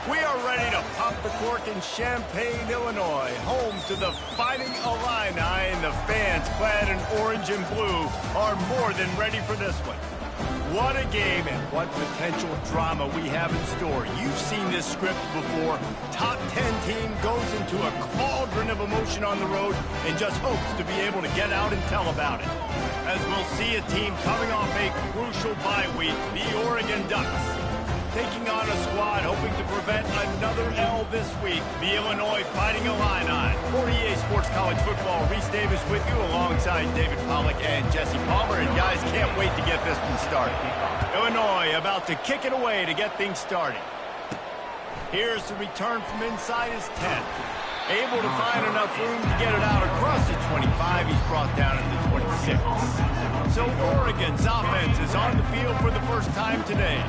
We are ready to pop the cork in Champaign, Illinois, home to the Fighting Illini, and the fans clad in orange and blue are more than ready for this one. What a game and what potential drama we have in store. You've seen this script before. Top 10 team goes into a cauldron of emotion on the road and just hopes to be able to get out and tell about it. As we'll see a team coming off a crucial bye week, the Oregon Ducks, taking on a squad hoping to prevent another L this week, the Illinois Fighting Illini. 48 Sports College Football, Reese Davis with you alongside David Pollack and Jesse Palmer. And guys, can't wait to get this one started. Illinois about to kick it away to get things started. Here's the return from inside his 10. Able to find enough room to get it out across the 25. He's brought down at the 26. So Oregon's offense is on the field for the first time today.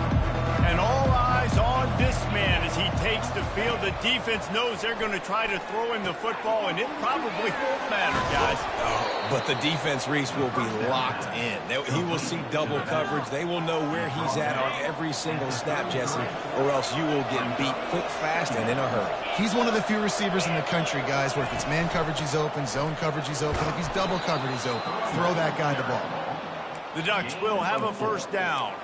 And all eyes on this man as he takes the field. The defense knows they're going to try to throw him the football, and it probably won't matter, guys. Oh, but the defense, Reese, will be locked in. He will see double coverage. They will know where he's at on every single snap, Jesse, or else you will get beat quick, fast, and in a hurry. He's one of the few receivers in the country, guys, where if it's man coverage, he's open, zone coverage, he's open. If he's double covered, he's open. Throw that guy the ball. The Ducks will have a first down.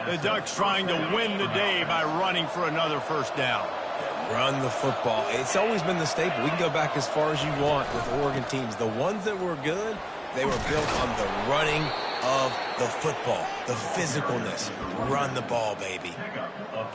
The Ducks trying to win the day by running for another first down. Run the football. It's always been the staple. We can go back as far as you want with Oregon teams. The ones that were good, they were built on the running of the football, the physicalness. Run the ball, baby.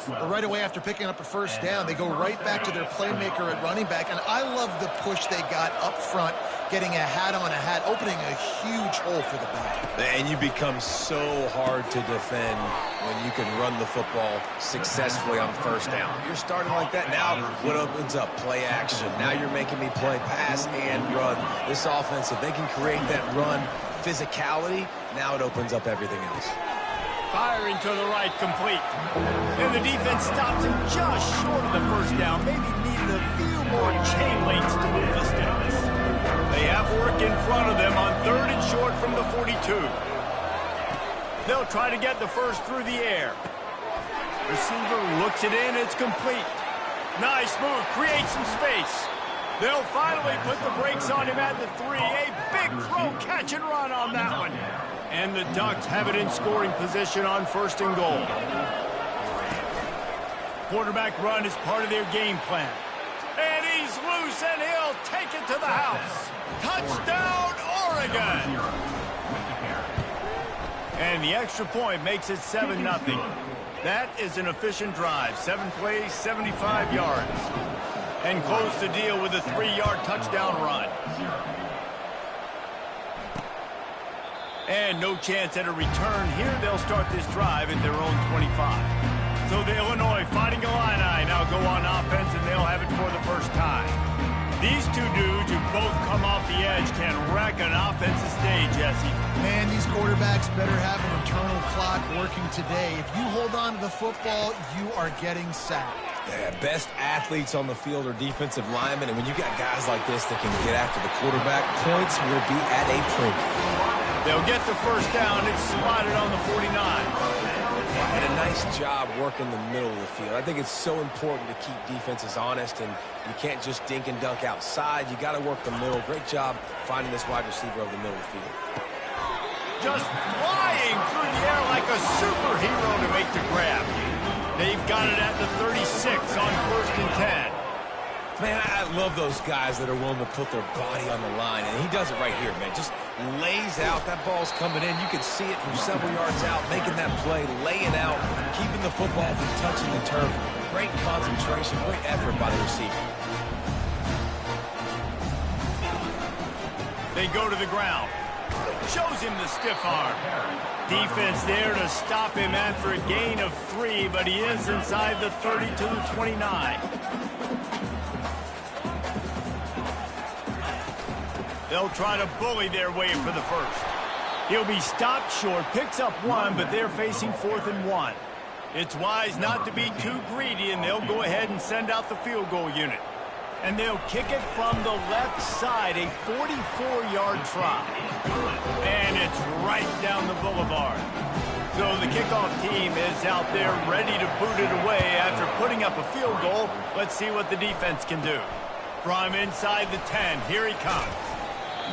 Right away after picking up a first down, they go right back to their playmaker at running back, and I love the push they got up front, getting a hat on a hat, opening a huge hole for the back. And you become so hard to defend when you can run the football successfully on first down. You're starting like that. Now what opens up? Play action. Now you're making me play pass and run. This offense, if they can create that run physicality, now it opens up everything else. Firing to the right, complete. And the defense stops him just short of the first down. Maybe needed a few more chain links to move the sticks. They have work in front of them on 3rd and short from the 42. They'll try to get the first through the air. Receiver looks it in. It's complete. Nice move. Creates some space. They'll finally put the brakes on him at the 3. A big throw, catch and run on that one. And the Ducks have it in scoring position on 1st and goal. Quarterback run is part of their game plan. And he's loose, and he'll take it to the house. Touchdown, Oregon! And the extra point makes it 7-0. That is an efficient drive. 7 plays, 75 yards. And close the deal with a 3-yard touchdown run. And no chance at a return here. They'll start this drive at their own 25. So the Illinois Fighting Illini now go on offense, and they'll have it for the first time. These two dudes who both come off the edge can wreck an offensive day, Jesse. Man, these quarterbacks better have an internal clock working today. If you hold on to the football, you are getting sacked. Yeah, best athletes on the field are defensive linemen, and when you got guys like this that can get after the quarterback, points will be at a premium. They'll get the first down. It's spotted on the 49. And a nice job working the middle of the field. I think it's so important to keep defenses honest, and you can't just dink and dunk outside. You got to work the middle. Great job finding this wide receiver over the middle of the field. Just flying through the air like a superhero to make the grab. They've got it at the 36 on 1st and 10. Man, I love those guys that are willing to put their body on the line, and he does it right here, man. Just lays out. That ball's coming in. You can see it from several yards out, making that play, laying out, keeping the football from touching the turf. Great concentration, great effort by the receiver. They go to the ground. Shows him the stiff arm. Defense there to stop him after a gain of 3, but he is inside the 30 to the 29. They'll try to bully their way for the first. He'll be stopped short, picks up 1, but they're facing 4th and 1. It's wise not to be too greedy, and they'll go ahead and send out the field goal unit. And they'll kick it from the left side, a 44-yard try. And it's right down the boulevard. So the kickoff team is out there ready to boot it away after putting giving up a field goal. Let's see what the defense can do. From inside the 10, here he comes.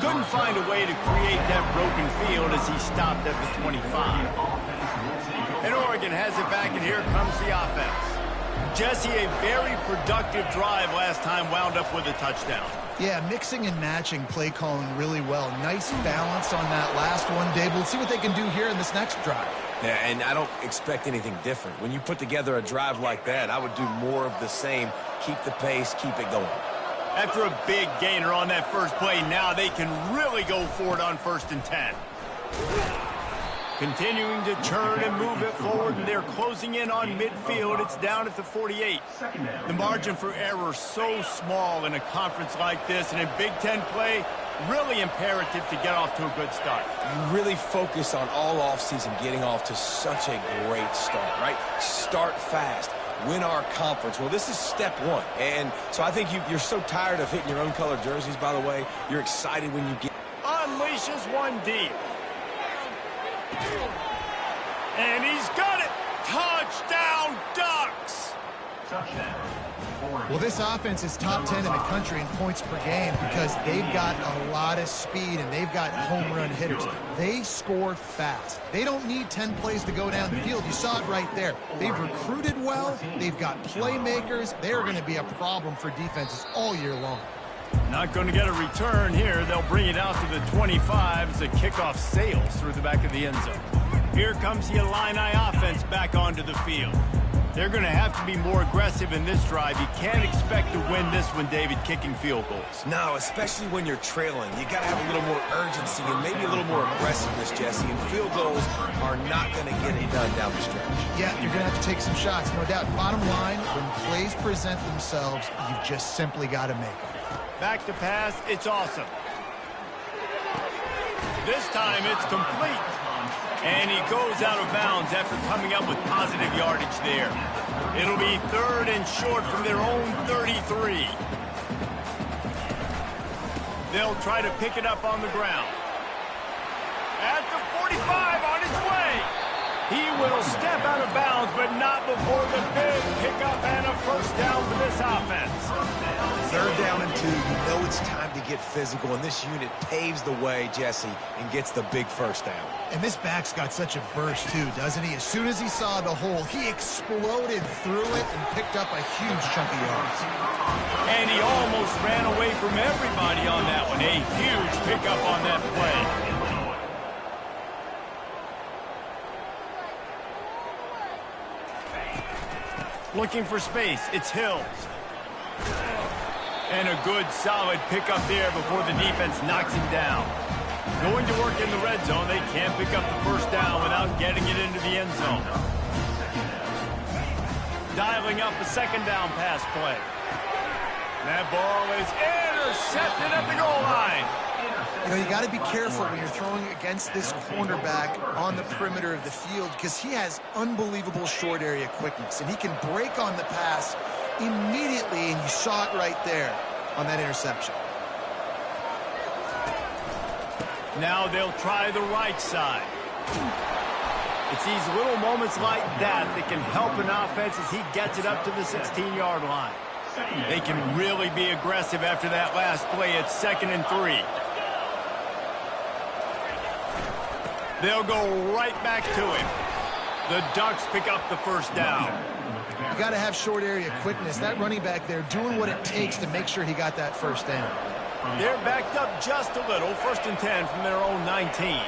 Couldn't find a way to create that broken field as he stopped at the 25. And Oregon has it back, and here comes the offense. Jesse, a very productive drive last time, wound up with a touchdown. Yeah, mixing and matching play calling really well. Nice balance on that last one, Dave. We'll see what they can do here in this next drive. Yeah, and I don't expect anything different. When you put together a drive like that, I would do more of the same. Keep the pace, keep it going. After a big gainer on that first play, now they can really go for it on 1st and 10. Continuing to turn and move it forward, and they're closing in on midfield. It's down at the 48. The margin for error so small in a conference like this, and a Big Ten play, really imperative to get off to a good start. You really focus on all offseason getting off to such a great start, right? Start fast. Win our conference. Well, this is step one. And so I think you're so tired of hitting your own color jerseys, by the way. You're excited when you get... Unleashes one deep. And he's got it. Touchdown, Ducks. Well, this offense is top 10 in the country in points per game because they've got a lot of speed and they've got home run hitters. They score fast. They don't need 10 plays to go down the field. You saw it right there. They've recruited well. They've got playmakers. They're going to be a problem for defenses all year long. Not going to get a return here. They'll bring it out to the 25 as the kickoff sails through the back of the end zone. Here comes the Illini offense back onto the field. They're going to have to be more aggressive in this drive. You can't expect to win this one, David, kicking field goals. No, especially when you're trailing. You got to have a little more urgency and maybe a little more aggressiveness, Jesse. And field goals are not going to get it done down the stretch. Yeah, you're going to have to take some shots, no doubt. Bottom line, when plays present themselves, you've just simply got to make them. Back to pass, it's awesome. This time it's complete. And he goes out of bounds after coming up with positive yardage there. It'll be 3rd and short from their own 33. They'll try to pick it up on the ground. At the 45, on his way. He will step out of bounds, but not before the big pickup and a 1st down for this offense. 3rd down and 2. You know it's time to get physical, and this unit paves the way, Jesse, and gets the big 1st down. And this back's got such a burst, too, doesn't he? As soon as he saw the hole, he exploded through it and picked up a huge chunk of yards. And he almost ran away from everybody on that one. A huge pickup on that play. Looking for space, it's Hills. And a good, solid pickup there before the defense knocks him down. Going to work in the red zone, they can't pick up the 1st down without getting it into the end zone. Dialing up a 2nd down pass play. That ball is intercepted at the goal line. You know, you got to be careful when you're throwing against this cornerback on the perimeter of the field because he has unbelievable short area quickness, and he can break on the pass immediately, and you saw it right there on that interception. Now they'll try the right side. It's these little moments like that that can help an offense as he gets it up to the 16-yard line. They can really be aggressive after that last play. It's 2nd and 3. They'll go right back to him. The Ducks pick up the 1st down. You got to have short area quickness. That running back there doing what it takes to make sure he got that 1st down. They're backed up just a little. 1st and 10 from their own 19.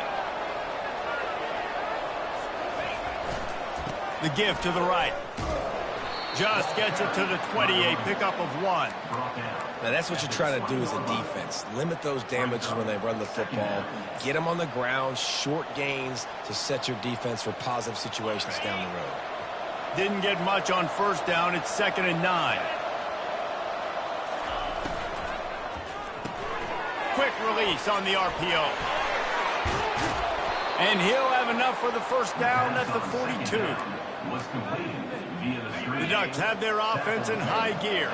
The give to the right. Just gets it to the 28, pickup of 1. Now, that's what you're trying to do as a defense. Limit those damages when they run the football. Get them on the ground, short gains to set your defense for positive situations down the road. Didn't get much on 1st down. It's 2nd and 9. Quick release on the RPO. And he'll have enough for the 1st down at the 42. The Ducks have their offense in high gear.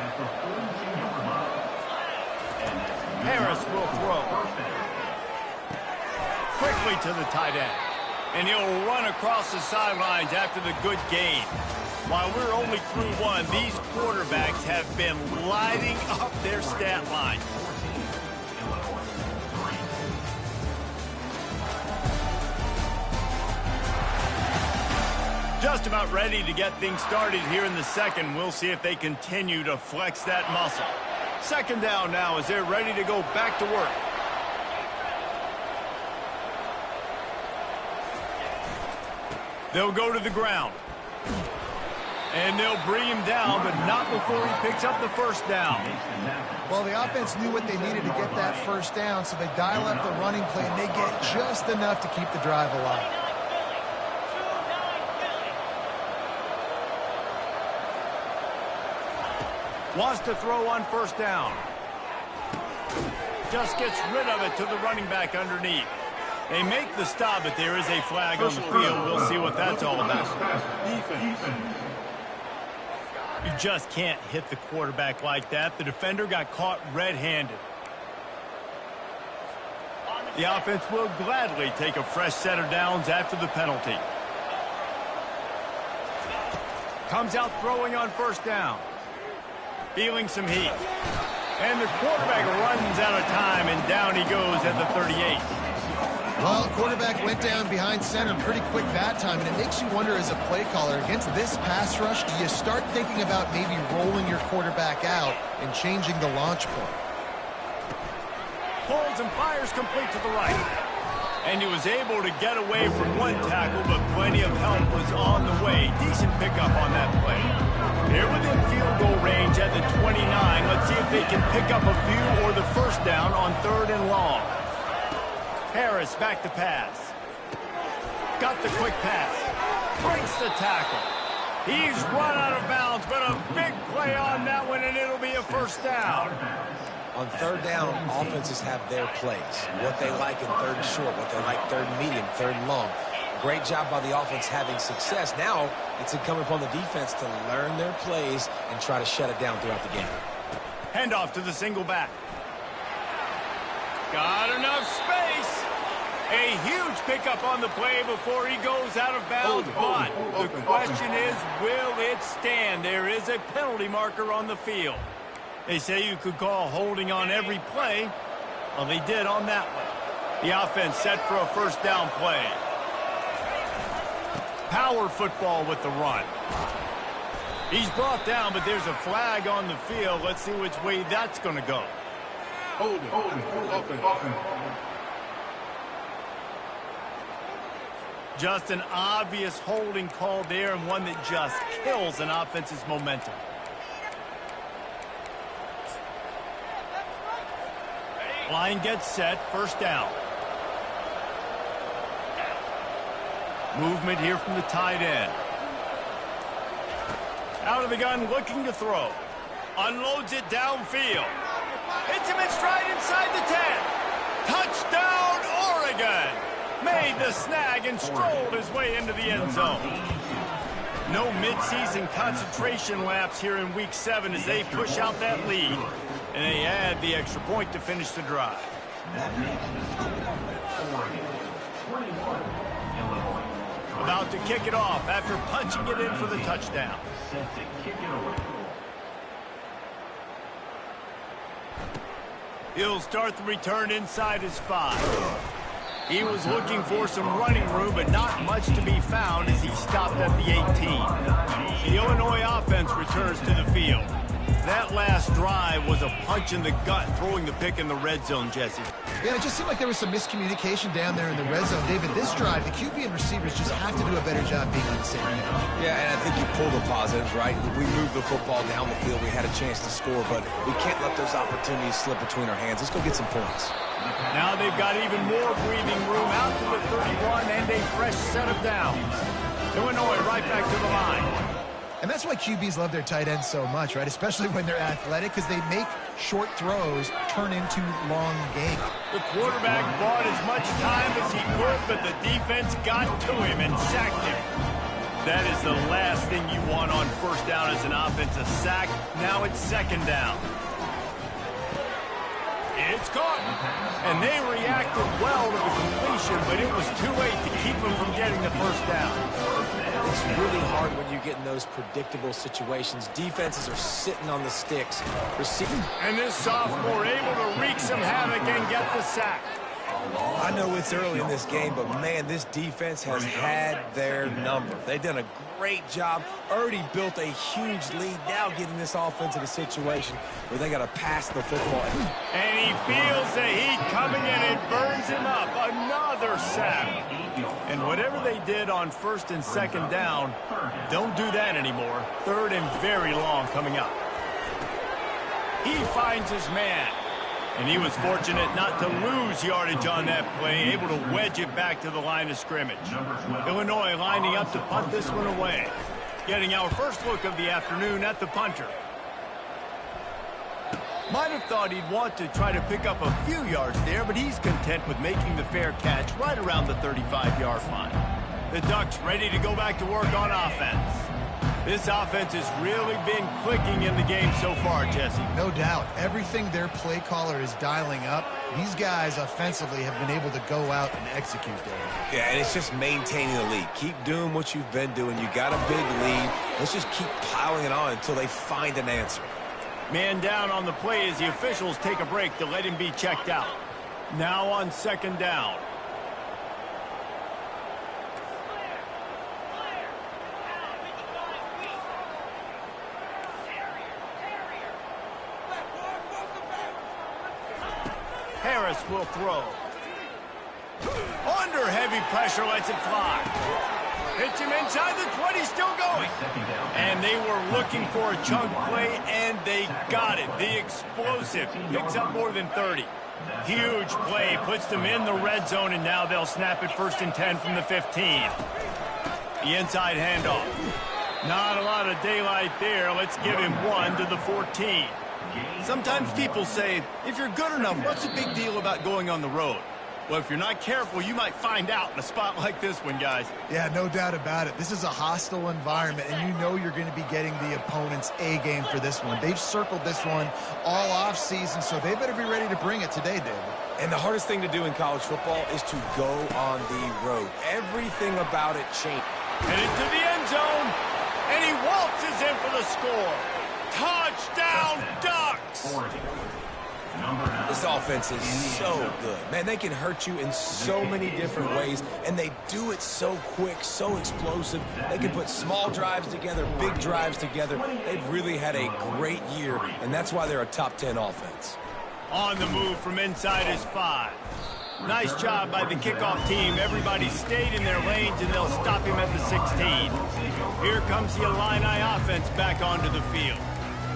Harris will throw. Quickly to the tight end. And he'll run across the sidelines after the good gain. While we're only through one, these quarterbacks have been lighting up their stat line. Just about ready to get things started here in the second. We'll see if they continue to flex that muscle. Second down now as they're ready to go back to work. They'll go to the ground. And they'll bring him down, but not before he picks up the first down. Well, the offense knew what they needed to get that first down, so they dial up the running play, and they get just enough to keep the drive alive. Wants to throw on first down. Just gets rid of it to the running back underneath. They make the stop, but there is a flag on the field. We'll see what that's all about. You just can't hit the quarterback like that. The defender got caught red-handed. The offense will gladly take a fresh set of downs after the penalty. Comes out throwing on first down. Feeling some heat. And the quarterback runs out of time, and down he goes at the 38. Well, the quarterback went down behind center pretty quick that time, and it makes you wonder as a play caller, against this pass rush, do you start thinking about maybe rolling your quarterback out and changing the launch point? Pulls and fires complete to the right. And he was able to get away from one tackle, but plenty of help was on the way. Decent pickup on that play. Here within field goal range at the 29. Let's see if they can pick up a few or the first down on 3rd and long. Harris back to pass. Got the quick pass. Breaks the tackle. He's run out of bounds, but a big play on that one, and it'll be a first down. On 3rd down, offenses have their plays. What they like in 3rd and short, what they like 3rd and medium, 3rd and long. Great job by the offense having success. Now it's incumbent upon the defense to learn their plays and try to shut it down throughout the game. Handoff to the single back. Got enough space. A huge pickup on the play before he goes out of bounds, but the question is, will it stand? There is a penalty marker on the field. They say you could call holding on every play. Well, they did on that one. The offense set for a first down play. Power football with the run. He's brought down, but there's a flag on the field. Let's see which way that's going to go. Hold it. Just an obvious holding call there, and one that just kills an offense's momentum. Line gets set, first down. Movement here from the tight end. Out of the gun, looking to throw. Unloads it downfield. Hits him in stride inside the 10. Touchdown, Oregon! Made the snag and strolled his way into the end zone. No midseason concentration laps here in Week 7 as they push out that lead. And they add the extra point to finish the drive. About to kick it off after punching it in for the touchdown. He'll start the return inside his 5. He was looking for some running room, but not much to be found as he stopped at the 18. The Illinois offense returns to the field. That last drive was a punch in the gut, throwing the pick in the red zone, Jesse. Yeah, it just seemed like there was some miscommunication down there in the red zone. David, this drive, the QB and receivers just have to do a better job being on the same page. Yeah, and I think you pull the positives, right? We moved the football down the field. We had a chance to score, but we can't let those opportunities slip between our hands. Let's go get some points. Now they've got even more breathing room out to the 31 and a fresh set of downs. Illinois right back to the line. And that's why QBs love their tight ends so much, right? Especially when they're athletic, because they make short throws turn into long gains. The quarterback bought as much time as he could, but the defense got to him and sacked him. That is the last thing you want on first down as an offensive sack. Now it's second down. It's caught. And they reacted well to the completion, but it was too late to keep them from getting the first down. It's really hard when you get in those predictable situations. Defenses are sitting on the sticks. And this sophomore able to wreak some havoc and get the sack. I know it's early in this game, but, man, this defense has had their number. They've done a great job, already built a huge lead, now getting this offense in a situation where they got to pass the football. And he feels the heat coming in and burns him up. Another sack. And whatever they did on first and second down, don't do that anymore. Third and very long coming up. He finds his man. And he was fortunate not to lose yardage on that play, able to wedge it back to the line of scrimmage. Illinois lining up to punt this one away. Getting our first look of the afternoon at the punter. Might have thought he'd want to try to pick up a few yards there, but he's content with making the fair catch right around the 35-yard line. The Ducks ready to go back to work on offense. This offense has really been clicking in the game so far, Jesse. No doubt. Everything their play caller is dialing up, these guys offensively have been able to go out and execute there. Yeah, and it's just maintaining the lead. Keep doing what you've been doing. You got a big lead. Let's just keep piling it on until they find an answer. Man down on the play as the officials take a break to let him be checked out. Now on second down. Harris will throw. Under heavy pressure, lets it fly. Hits him inside the 20, still going. And they were looking for a chunk play, and they got it. The explosive picks up more than 30. Huge play, puts them in the red zone, and now they'll snap it first and 10 from the 15. The inside handoff. Not a lot of daylight there. Let's give him one to the 14. Sometimes people say, if you're good enough, what's the big deal about going on the road? Well, if you're not careful, you might find out in a spot like this one, guys. Yeah, no doubt about it. This is a hostile environment, and you know you're going to be getting the opponent's A-game for this one. They've circled this one all off-season, so they better be ready to bring it today, David. And the hardest thing to do in college football is to go on the road. Everything about it changed. Headed to the end zone, and he waltzes in for the score. Touchdown, Ducks! This offense is so good. Man, they can hurt you in so many different ways, and they do it so quick, so explosive. They can put small drives together, big drives together. They've really had a great year, and that's why they're a top 10 offense. On the move from inside his 5. Nice job by the kickoff team. Everybody stayed in their lanes, and they'll stop him at the 16. Here comes the Illini offense back onto the field.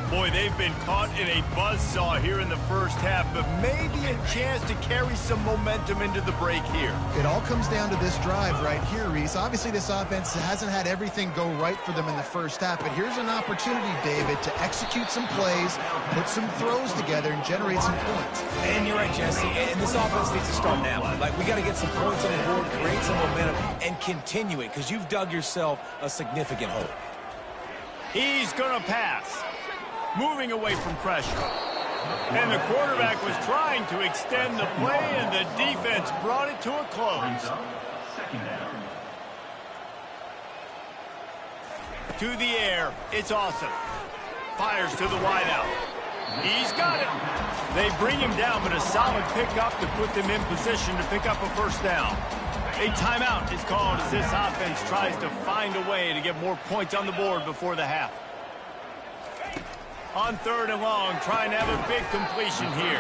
Boy, they've been caught in a buzzsaw here in the first half, but maybe a chance to carry some momentum into the break here. It all comes down to this drive right here, Reese. Obviously, this offense hasn't had everything go right for them in the first half, but here's an opportunity, David, to execute some plays, put some throws together, and generate some points. And you're right, Jesse, and this offense needs to start now. Like, we got to get some points on the board, create some momentum, and continue it, because you've dug yourself a significant hole. He's going to pass. Moving away from pressure. And the quarterback was trying to extend the play, and the defense brought it to a close. To the air, it's awesome. Fires to the wideout. He's got it. They bring him down, but a solid pickup to put them in position to pick up a first down. A timeout is called as this offense tries to find a way to get more points on the board before the half. On third and long, trying to have a big completion here.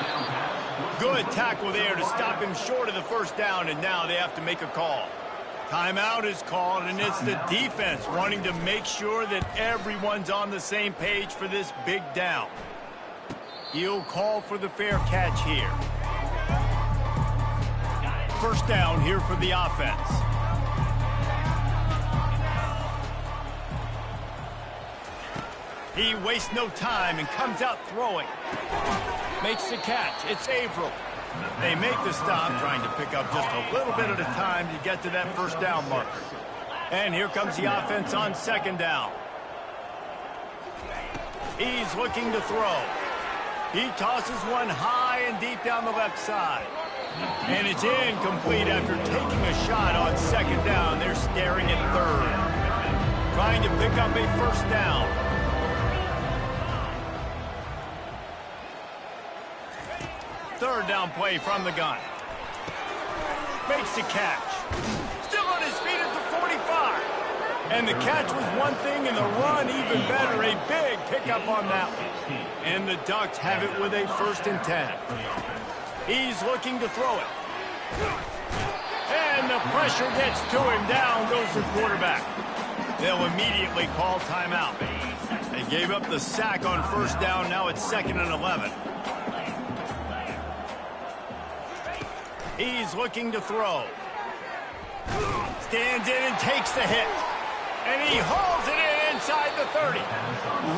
Good tackle there to stop him short of the first down, and now they have to make a call. Timeout is called, and it's the defense wanting to make sure that everyone's on the same page for this big down. He'll call for the fair catch here. First down here for the offense. He wastes no time and comes out throwing. Makes the catch. It's Averill. They make the stop, trying to pick up just a little bit at a time to get to that first down marker. And here comes the offense on second down. He's looking to throw. He tosses one high and deep down the left side. And it's incomplete after taking a shot on second down. They're staring at third, trying to pick up a first down. Third down play from the gun. Makes the catch. Still on his feet at the 45. And the catch was one thing, and the run even better. A big pickup on that one. And the Ducks have it with a 1st and 10. He's looking to throw it. And the pressure gets to him. Down goes the quarterback. They'll immediately call timeout. They gave up the sack on 1st down. Now it's 2nd and 11. He's looking to throw. Stands in and takes the hit. And he hauls it in inside the 30.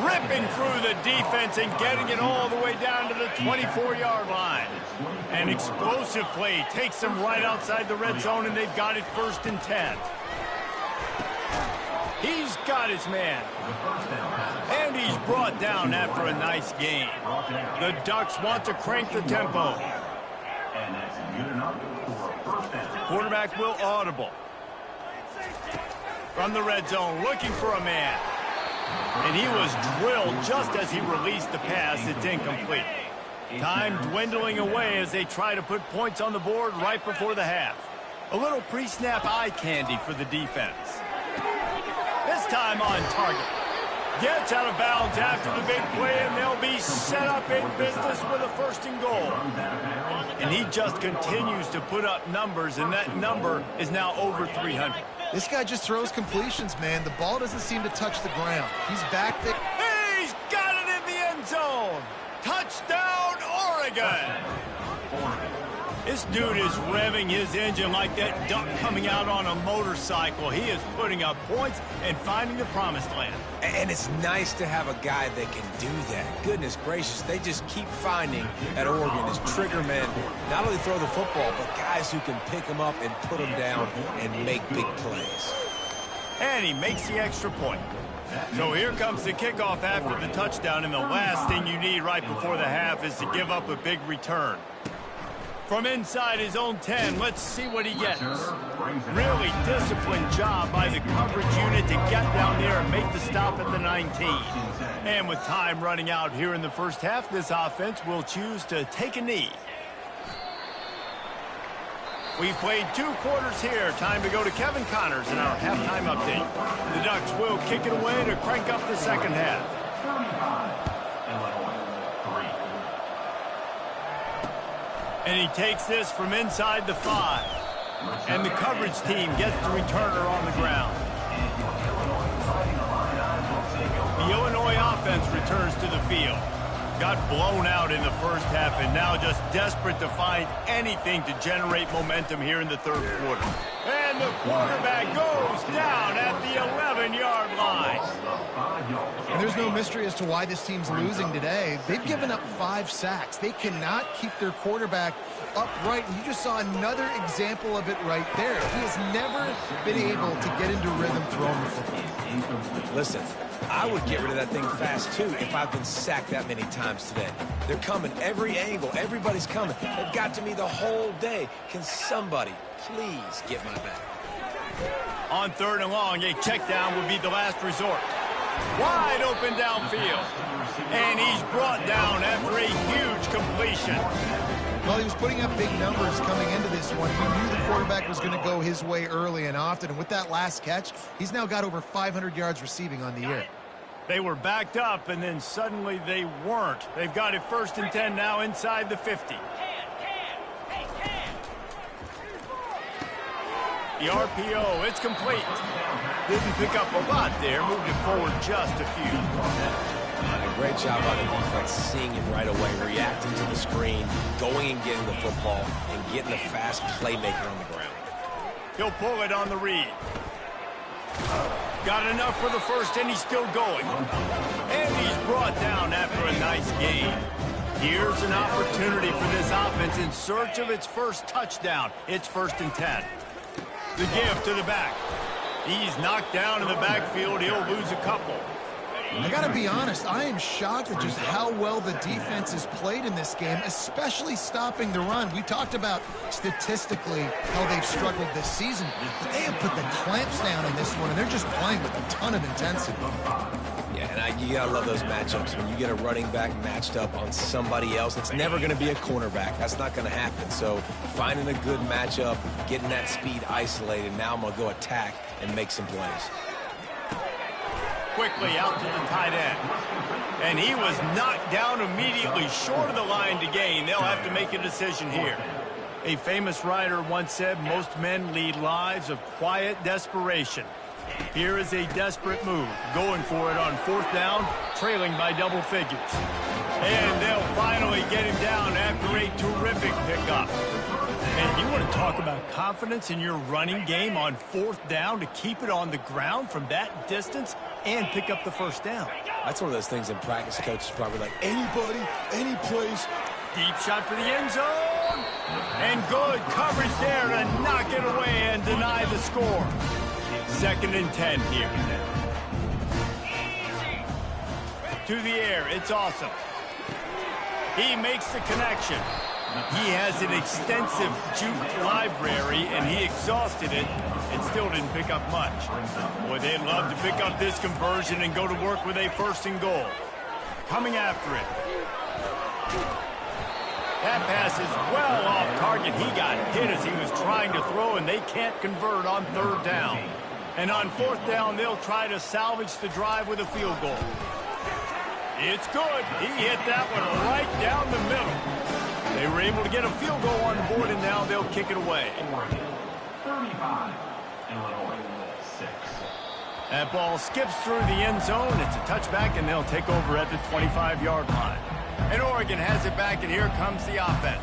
Ripping through the defense and getting it all the way down to the 24-yard line. An explosive play takes them right outside the red zone, and they've got it 1st and 10. He's got his man. And he's brought down after a nice gain. The Ducks want to crank the tempo. Quarterback will audible. From the red zone, looking for a man. And he was drilled just as he released the pass. It's incomplete. Time dwindling away as they try to put points on the board right before the half. A little pre-snap eye candy for the defense. This time on target. Gets out of bounds after the big play, and they'll be set up in business with a 1st and goal. And he just continues to put up numbers, and that number is now over 300. This guy just throws completions, man. The ball doesn't seem to touch the ground. He's back there. He's got it in the end zone. Touchdown, Oregon. This dude is revving his engine like that duck coming out on a motorcycle. He is putting up points and finding the promised land. And it's nice to have a guy that can do that. Goodness gracious, they just keep finding at Oregon as trigger men, not only throw the football, but guys who can pick them up and put them down and make big plays. And he makes the extra point. So here comes the kickoff after the touchdown, and the last thing you need right before the half is to give up a big return. From inside his own 10, let's see what he gets. Really disciplined job by the coverage unit to get down there and make the stop at the 19. And with time running out here in the first half, this offense will choose to take a knee. We've played 2 quarters here. Time to go to Kevin Connors in our halftime update. The Ducks will kick it away to crank up the second half. And he takes this from inside the 5. And the coverage team gets the returner on the ground. The Illinois offense returns to the field. Got blown out in the first half and now just desperate to find anything to generate momentum here in the 3rd quarter. And the quarterback goes down at the 11-yard line. And there's no mystery as to why this team's losing today. They've given up 5 sacks. They cannot keep their quarterback upright. And you just saw another example of it right there. He has never been able to get into rhythm throwing the football. Listen, I would get rid of that thing fast, too, if I've been sacked that many times today. They're coming every angle. Everybody's coming. They've got to me the whole day. Can somebody please get my back? On 3rd and long, a check down would be the last resort. Wide open downfield. And he's brought down after a huge completion. Well, he was putting up big numbers coming into this one. He knew the quarterback was going to go his way early and often. And with that last catch, he's now got over 500 yards receiving on the year. They were backed up, and then suddenly they weren't. They've got it 1st and 10 now inside the 50. The RPO, it's complete. Didn't pick up a lot there, moved it forward just a few. A great job on the defense, seeing it right away, reacting to the screen, going and getting the football, and getting the fast playmaker on the ground. He'll pull it on the read. Got enough for the first, and he's still going. And he's brought down after a nice gain. Here's an opportunity for this offense in search of its first touchdown. It's 1st and 10. The give to the back. He's knocked down in the backfield. He'll lose a couple. I got to be honest, I am shocked at just how well the defense has played in this game, especially stopping the run. We talked about statistically how they've struggled this season, but they have put the clamps down in this one, and they're just playing with a ton of intensity. Yeah, and you gotta love those matchups. When you get a running back matched up on somebody else, it's never going to be a cornerback. That's not going to happen. So finding a good matchup, getting that speed isolated, now I'm going to go attack and make some plays. Quickly out to the tight end. And he was knocked down immediately short of the line to gain. They'll have to make a decision here. A famous writer once said, most men lead lives of quiet desperation. Here is a desperate move, going for it on 4th down, trailing by double figures. And they'll finally get him down after a terrific pickup. And you want to talk about confidence in your running game on 4th down to keep it on the ground from that distance and pick up the first down. That's one of those things in practice, coaches probably like, anybody, any place. Deep shot for the end zone. And good coverage there to knock it away and deny the score. 2nd and 10 here. To the air, it's awesome. He makes the connection. He has an extensive juke library, and he exhausted it and still didn't pick up much. Boy, they'd love to pick up this conversion and go to work with a 1st and goal. Coming after it. That pass is well off target. He got hit as he was trying to throw, and they can't convert on 3rd down. And on 4th down, they'll try to salvage the drive with a field goal. It's good. He hit that one right down the middle. They were able to get a field goal on the board, and now they'll kick it away. 35, Illinois 6. That ball skips through the end zone. It's a touchback, and they'll take over at the 25-yard line. And Oregon has it back, and here comes the offense.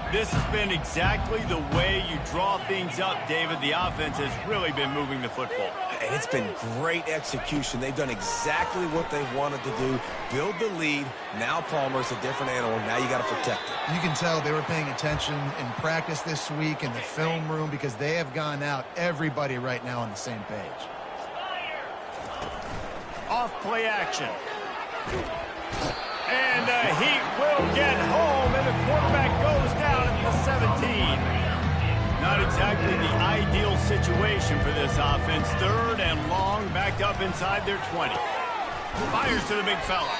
This has been exactly the way you draw things up, David. The offense has really been moving the football. And it's been great execution. They've done exactly what they wanted to do. Build the lead. Now Palmer's a different animal. Now you got to protect it. You can tell they were paying attention in practice this week in the film room because they have gone out, everybody right now on the same page. Off play action. And the Heat will get home, and the quarterback goes down at the 17. Not exactly the ideal situation for this offense. 3rd and long, backed up inside their 20. Fires to the big fella.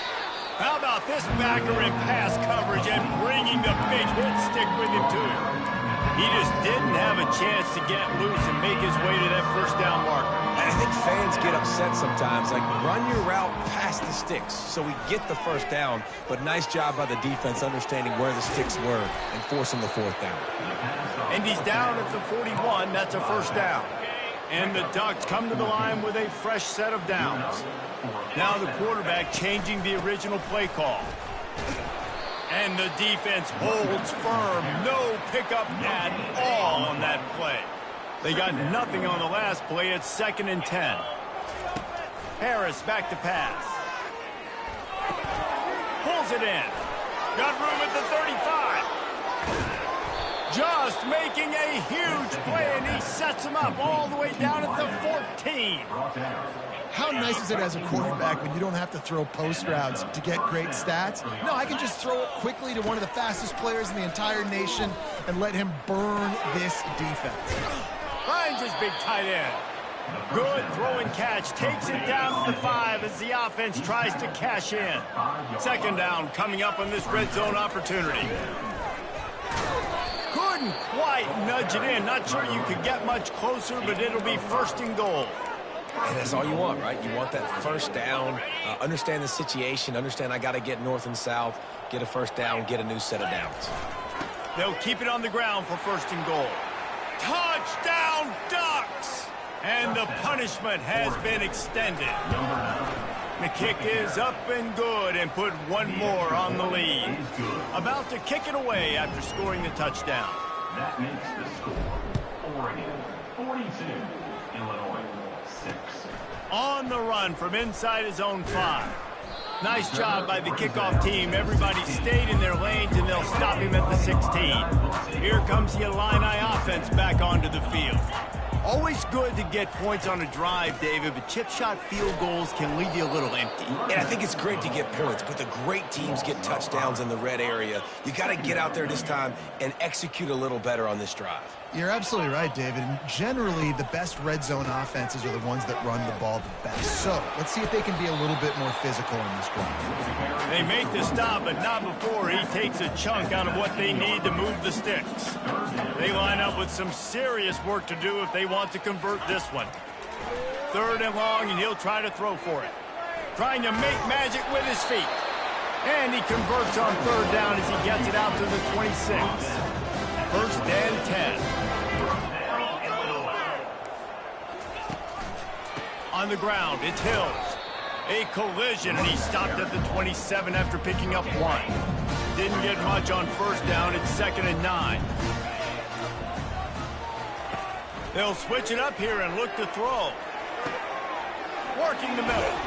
How about this backer in pass coverage and bringing the big hit stick with him to him? He just didn't have a chance to get loose and make his way to that 1st down marker. And I think fans get upset sometimes. Like, run your route past the sticks so we get the 1st down. But nice job by the defense understanding where the sticks were and forcing the 4th down. And he's down at the 41. That's a 1st down. And the Ducks come to the line with a fresh set of downs. Now the quarterback changing the original play call. And the defense holds firm. No pickup at all on that play. They got nothing on the last play. It's 2nd and 10. Harris back to pass. Pulls it in. Got room at the 35. Just making a huge play, and he sets him up all the way down at the 14. How nice is it as a quarterback when you don't have to throw post routes to get great stats? No, I can just throw it quickly to one of the fastest players in the entire nation and let him burn this defense. Finds his big tight end. Good throw and catch. Takes it down to the 5 as the offense tries to cash in. 2nd down coming up on this red zone opportunity. Couldn't quite nudge it in. Not sure you could get much closer, but it'll be 1st and goal. And that's all you want, right? You want that 1st down, understand the situation, understand I got to get north and south, get a 1st down, get a new set of downs. They'll keep it on the ground for 1st and goal. Touchdown, Ducks! And the punishment has been extended. The kick is up and good and put one more on the lead. About to kick it away after scoring the touchdown. That makes the score Oregon 42, Illinois 6. On the run from inside his own 5. Nice job by the kickoff team. Everybody stayed in their lanes, and they'll stop him at the 16. Here comes the Illini offense back onto the field. Always good to get points on a drive, David, but chip shot field goals can leave you a little empty. And I think it's great to get points, but the great teams get touchdowns in the red area. You got to get out there this time and execute a little better on this drive. You're absolutely right, David. And generally, the best red zone offenses are the ones that run the ball the best. So let's see if they can be a little bit more physical in this drive. They make the stop, but not before he takes a chunk out of what they need to move the sticks. They line up with some serious work to do if they want to convert this one. 3rd and long, and he'll try to throw for it. Trying to make magic with his feet. And he converts on 3rd down as he gets it out to the 26. 1st and 10. On the ground, it's Hills. A collision, and he stopped at the 27 after picking up 1. Didn't get much on 1st down. It's 2nd and 9. They'll switch it up here and look to throw. Working the middle.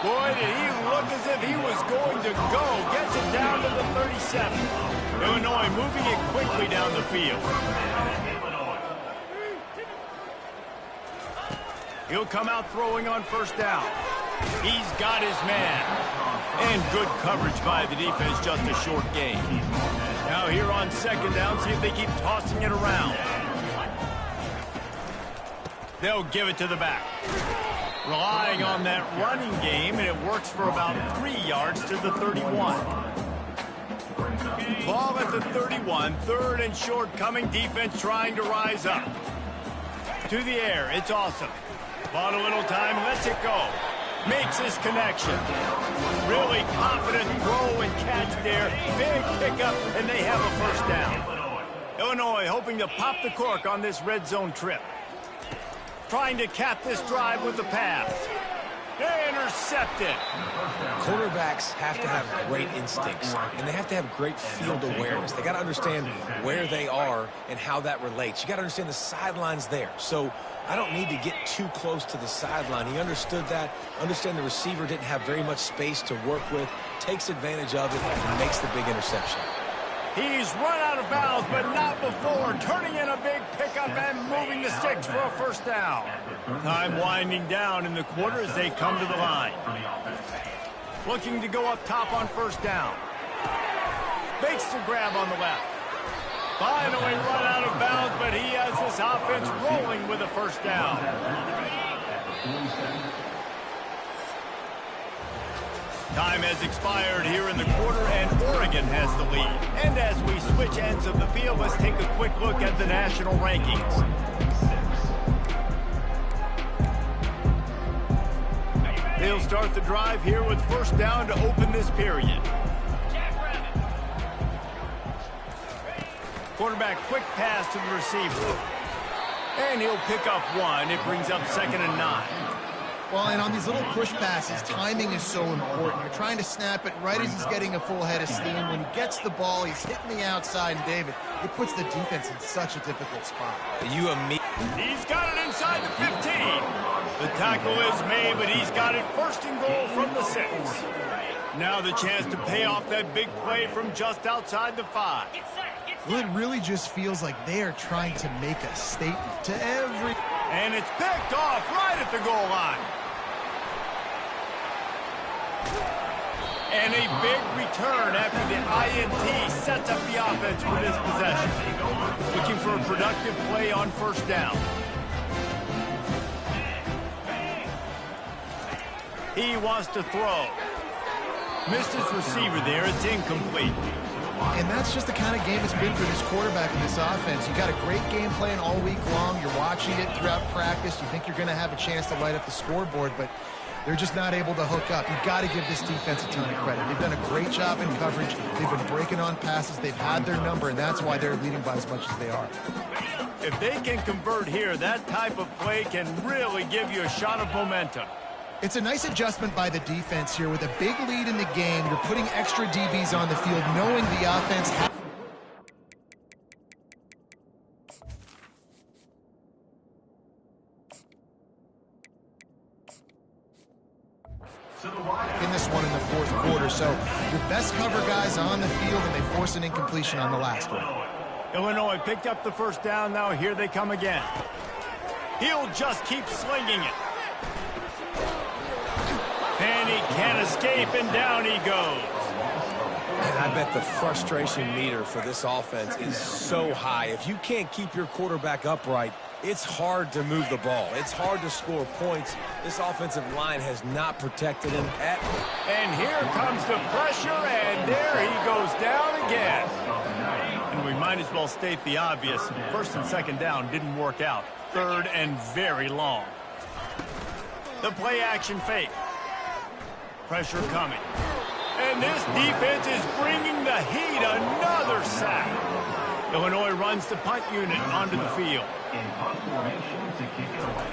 Boy, did he look as if he was going to go. Gets it down to the 37. Illinois moving it quickly down the field. He'll come out throwing on 1st down. He's got his man. And good coverage by the defense, just a short gain. Now here on 2nd down, see if they keep tossing it around. They'll give it to the back. Relying on that running game, and it works for about 3 yards to the 31. Ball at the 31, 3rd and short coming, defense trying to rise up. To the air, it's Awesome. Bought a little time, lets it go. Makes his connection. Really confident throw and catch there. Big pickup, and they have a 1st down. Illinois hoping to pop the cork on this red zone trip. Trying to cap this drive with the pass. Intercepted. Quarterbacks have to have great instincts, and they have to have great field awareness. They got to understand where they are and how that relates. You got to understand the sidelines there. So I don't need to get too close to the sideline. He understood that. Understand the receiver didn't have very much space to work with. Takes advantage of it and makes the big interception. He's run out of bounds, but not before. Turning in a big pickup and moving the sticks for a 1st down. Time winding down in the quarter as they come to the line. Looking to go up top on 1st down. Makes the grab on the left. Finally run out of bounds, but he has this offense rolling with a 1st down. Time has expired here in the quarter, and Oregon has the lead. And as we switch ends of the field, let's take a quick look at the national rankings. They'll start the drive here with 1st down to open this period. Quarterback quick pass to the receiver. And he'll pick up 1. It brings up 2nd and 9. Well, and on these little push passes, timing is so important. You're trying to snap it right as he's getting a full head of steam. When he gets the ball, he's hitting the outside, and David, it puts the defense in such a difficult spot. He's got it inside the 15. The tackle is made, but he's got it 1st and goal from the 6. Now the chance to pay off that big play from just outside the 5. Well, it really just feels like they are trying to make a statement to every... And it's picked off right at the goal line. And a big return after the INT sets up the offense for this possession. Looking for a productive play on 1st down. He wants to throw. Missed his receiver there. It's incomplete. And that's just the kind of game it's been for this quarterback in this offense. You got a great game plan all week long. You're watching it throughout practice. You think you're going to have a chance to light up the scoreboard, but they're just not able to hook up. You've got to give this defense a ton of credit. They've done a great job in coverage. They've been breaking on passes. They've had their number, and that's why they're leading by as much as they are. If they can convert here, that type of play can really give you a shot of momentum. It's a nice adjustment by the defense here. With a big lead in the game, you're putting extra DBs on the field, knowing the offense has... in this one in the 4th quarter. So your best cover guys on the field, and they force an incompletion on the last one. Illinois picked up the 1st down. Now here they come again. He'll just keep slinging it. And he can't escape, and down he goes. And I bet the frustration meter for this offense is so high. If you can't keep your quarterback upright, it's hard to move the ball. It's hard to score points. This offensive line has not protected him at all. And here comes the pressure, and there he goes down again. And we might as well state the obvious. First and second down didn't work out. Third and very long. The play action fake. Pressure coming. And this defense is bringing the heat. Another sack. Illinois runs the punt unit onto the field. In punt formation to kick it away.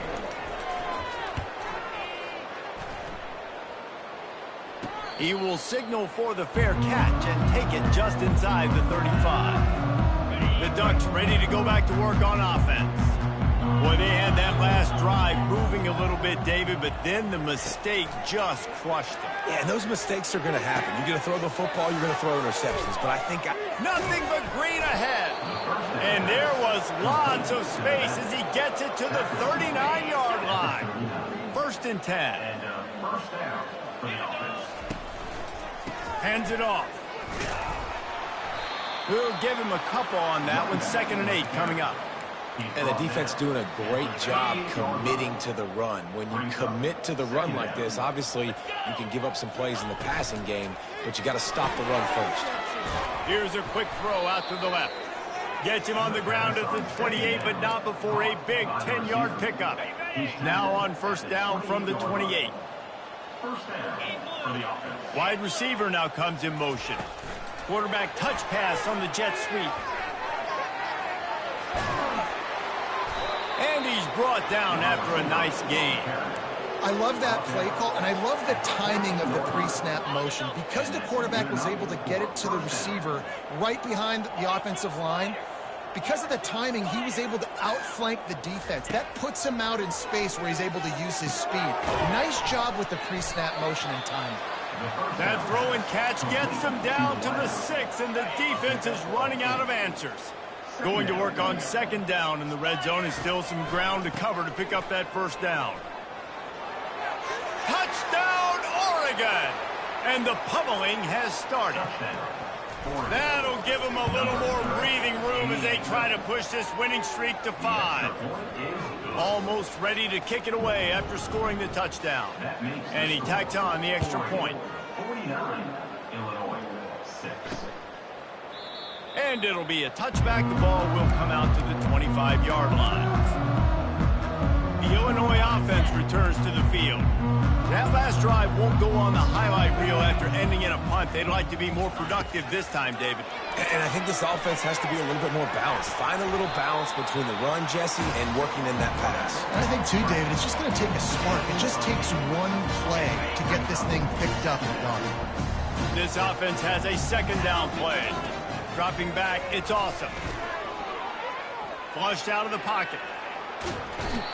He will signal for the fair catch and take it just inside the 35. The Ducks ready to go back to work on offense. Boy, they had that last drive moving a little bit, David, but then the mistake just crushed them. Yeah, and those mistakes are going to happen. You're going to throw the football, you're going to throw interceptions. But I think nothing but green ahead. And there was lots of space as he gets it to the 39-yard line. First and 10. And first down for the offense. Hands it off. We'll give him a couple on that one. 2nd and 8 coming up. And the defense doing a great job committing to the run. When you commit to the run like this, obviously you can give up some plays in the passing game, but you got to stop the run first. Here's a quick throw out to the left. Gets him on the ground at the 28, but not before a big 10-yard pickup. Now on first down from the 28. First down for the offense. Wide receiver now comes in motion. Quarterback touch pass on the jet sweep. And he's brought down after a nice gain. I love that play call, and I love the timing of the pre-snap motion. Because the quarterback was able to get it to the receiver right behind the offensive line, because of the timing, he was able to outflank the defense. That puts him out in space where he's able to use his speed. Nice job with the pre-snap motion and timing. That throw and catch gets them down to the 6, and the defense is running out of answers. Going to work on 2nd down in the red zone, and still some ground to cover to pick up that first down. Touchdown, Oregon! And the pummeling has started. That'll give them a little more breathing room as they try to push this winning streak to 5. Almost ready to kick it away after scoring the touchdown. And he tacks on the extra point. 49, Illinois, 6. And it'll be a touchback. The ball will come out to the 25-yard line. The Illinois offense returns to the field. That last drive won't go on the highlight reel after ending in a punt. They'd like to be more productive this time, David. And I think this offense has to be a little bit more balanced. Find a little balance between the run, Jesse, and working in that pass. And I think, too, David, it's just going to take a spark. It just takes one play to get this thing picked up and done. This offense has a 2nd down play. Dropping back, it's awesome. Flushed out of the pocket.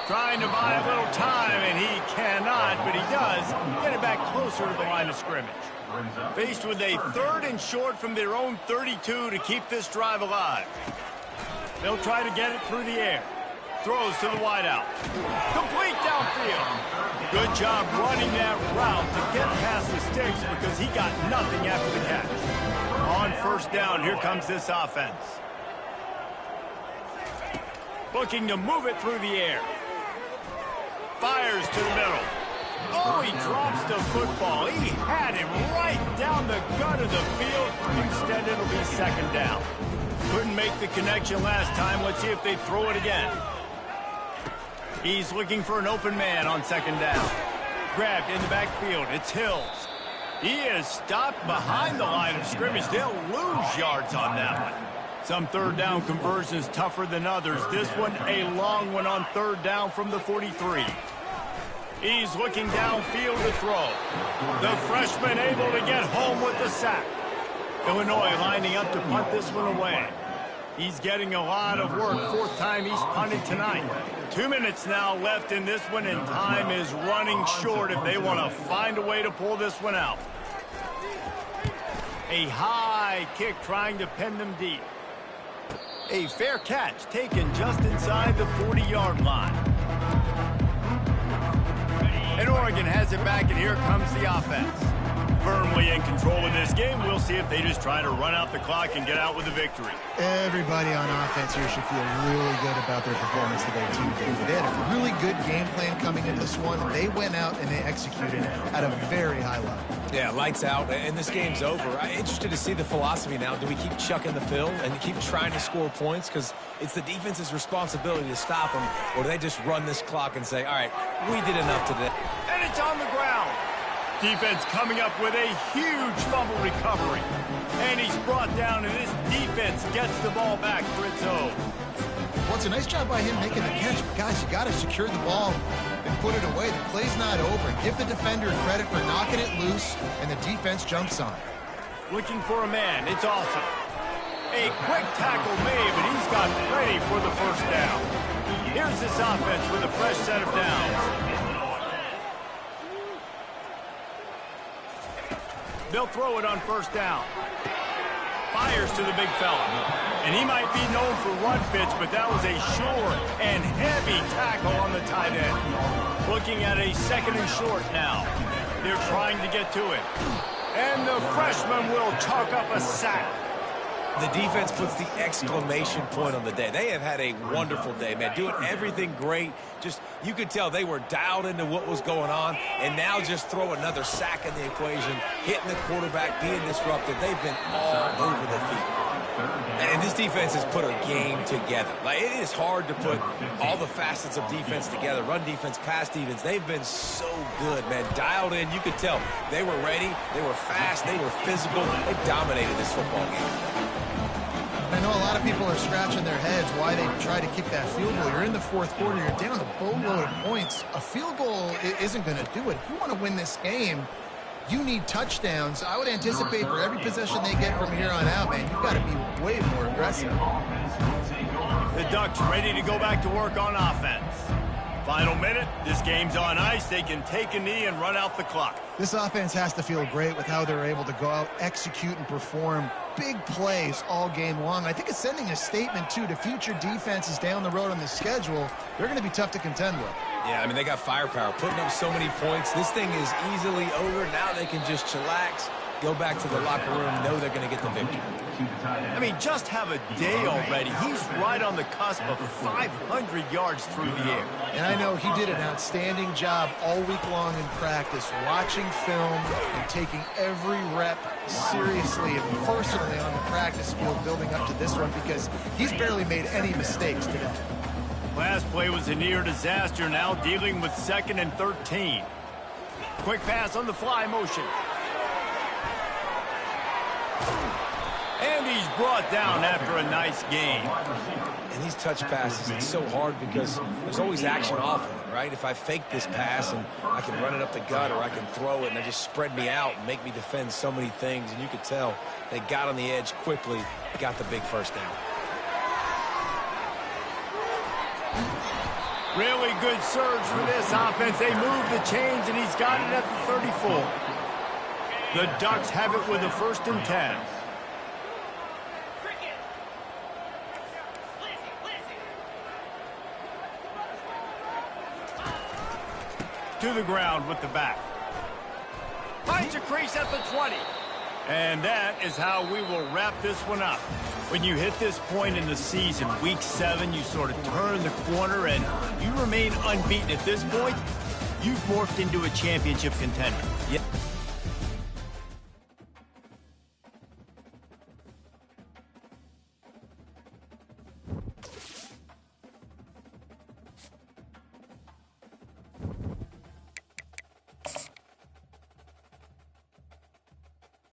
Trying to buy a little time, and he cannot, but he does get it back closer to the line of scrimmage. Faced with a 3rd and short from their own 32 to keep this drive alive. They'll try to get it through the air. Throws to the wideout. Complete downfield. Good job running that route to get past the sticks because he got nothing after the catch. On first down, here comes this offense. Looking to move it through the air. Fires to the middle. Oh, he drops the football. He had him right down the gut of the field. Instead, it'll be 2nd down. Couldn't make the connection last time. Let's see if they throw it again. He's looking for an open man on 2nd down. Grabbed in the backfield. It's Hills. He is stopped behind the line of scrimmage. They'll lose yards on that one. Some 3rd down conversions tougher than others. This one a long one on 3rd down from the 43. He's looking downfield to throw. The freshman able to get home with the sack. Illinois lining up to punt this one away. He's getting a lot of work. 4th time he's punted tonight. 2 minutes now left in this one, and time is running short if they want to find a way to pull this one out. A high kick trying to pin them deep. A fair catch taken just inside the 40-yard line. And Oregon has it back, and here comes the offense. Firmly in control of this game. We'll see if they just try to run out the clock and get out with a victory. Everybody on offense here should feel really good about their performance today, too. They had a really good game plan coming into this one. They went out and they executed at a very high level. Yeah, lights out, and this game's over. I'm interested to see the philosophy now. Do we keep chucking the pill and keep trying to score points? Because it's the defense's responsibility to stop them. Or do they just run this clock and say, all right, we did enough today? And it's on the ground. Defense coming up with a huge fumble recovery. And he's brought down, and this defense gets the ball back for its own. Well, it's a nice job by him making the catch. But guys, you got to secure the ball and put it away. The play's not over. Give the defender credit for knocking it loose, and the defense jumps on it. Looking for a man. It's awesome. A quick tackle made, but he's got ready for the first down. Here's this offense with a fresh set of downs. They'll throw it on first down. Fires to the big fella. And he might be known for run fits, but that was a sure and heavy tackle on the tight end. Looking at a second and short now. They're trying to get to it. And the freshman will chalk up a sack. The defense puts the exclamation point on the day. They have had a wonderful day, man. Doing everything great. Just, you could tell they were dialed into what was going on. And now just throw another sack in the equation. Hitting the quarterback, being disruptive. They've been all over the field. And this defense has put a game together. Like, it is hard to put all the facets of defense together. Run defense, pass defense. They've been so good, man. Dialed in. You could tell they were ready. They were fast. They were physical. They dominated this football game. I know a lot of people are scratching their heads why they try to kick that field goal. You're in the fourth quarter. You're down a boatload of points. A field goal isn't going to do it. If you want to win this game, you need touchdowns. I would anticipate for every possession they get from here on out, man, you've got to be way more aggressive. The Ducks ready to go back to work on offense. Final minute. This game's on ice. They can take a knee and run out the clock. This offense has to feel great with how they're able to go out, execute, and perform big plays all game long. I think it's sending a statement, too, to future defenses down the road on the schedule. They're going to be tough to contend with. Yeah, I mean, they got firepower, putting up so many points. This thing is easily over. Now they can just chillax, go back to the locker room, know they're going to get the victory. I mean, just have a day already. He's right on the cusp of 500 yards through the air. And I know he did an outstanding job all week long in practice, watching film and taking every rep seriously and personally on the practice field building up to this one, because he's barely made any mistakes today. Last play was a near disaster, now dealing with 2nd and 13. Quick pass on the fly motion. And he's brought down after a nice game. And these touch passes, it's so hard because there's always action off of it, right? If I fake this pass and I can run it up the gut, or I can throw it and they just spread me out and make me defend so many things. And you could tell they got on the edge quickly, got the big first down. Really good surge for this offense. They move the chains, and he's got it at the 34. The Ducks have it with a 1st and 10. To the ground with the back. Finds a crease at the 20. And that is how we will wrap this one up. When you hit this point in the season, week 7, you sort of turn the corner and you remain unbeaten. At this point, you've morphed into a championship contender. Yeah.